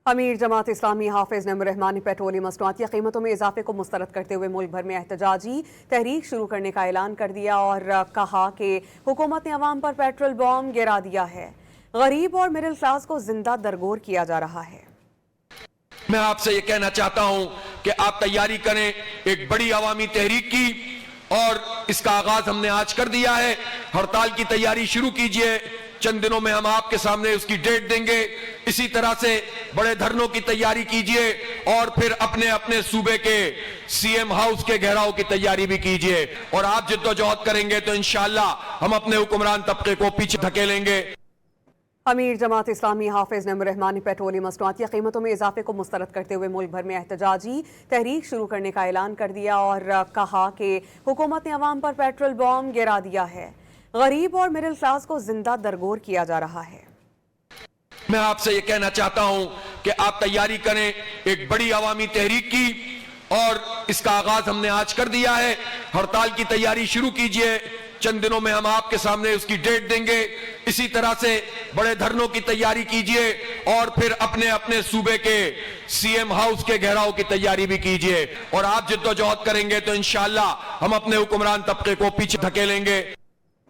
امیر جماعت اسلامی حافظ نعیم الرحمان نے پیٹرول مصنوعات کی قیمتوں میں اضافے کو مسترد کرتے ہوئے ملک بھر میں احتجاجی تحریک شروع کرنے کا اعلان کر دیا اور کہا کہ حکومت نے عوام پر پیٹرول بم گرا دیا ہے، غریب اور مڈل کلاس کو زندہ درگور کیا جا رہا ہے۔ میں آپ سے یہ کہنا چاہتا ہوں کہ آپ تیاری کریں ایک بڑی عوامی تحریک کی، اور اس کا آغاز ہم نے آج کر دیا ہے۔ ہڑتال کی تیاری شروع کیجئے، چند دنوں میں ہم آپ کے سامنے اس کی ڈیٹ دیں گے۔ اسی طرح سے بڑے دھرنوں کی تیاری کیجئے، اور پھر اپنے صوبے کے سی ایم ہاؤس کے گھیراؤ کی تیاری بھی کیجئے، اور آپ جدوجہد کریں گے تو انشاءاللہ ہم اپنے حکمران طبقے کو پیچھے دھکیلیں گے۔ امیر جماعت اسلامی حافظ نعیم الرحمان نے پیٹرول مصنوعات کی قیمتوں میں اضافے کو مسترد کرتے ہوئے ملک بھر میں احتجاجی تحریک شروع کرنے کا اعلان کر دیا اور کہا کہ حکومت نے عوام پر پیٹرول بم گرا دیا ہے، غریب اور مڈل کلاس کو زندہ درگور کیا جا رہا ہے۔ میں آپ سے یہ کہنا چاہتا ہوں کہ آپ تیاری کریں ایک بڑی عوامی تحریک کی، اور اس کا آغاز ہم نے آج کر دیا ہے۔ ہڑتال کی تیاری شروع کیجئے، چند دنوں میں ہم آپ کے سامنے اس کی ڈیٹ دیں گے۔ اسی طرح سے بڑے دھرنوں کی تیاری کیجئے، اور پھر اپنے صوبے کے سی ایم ہاؤس کے گھیراؤ کی تیاری بھی کیجئے، اور آپ جدوجہد کریں گے تو انشاءاللہ ہم اپنے حکمران طبقے کو پیچھے دھکیلیں گے۔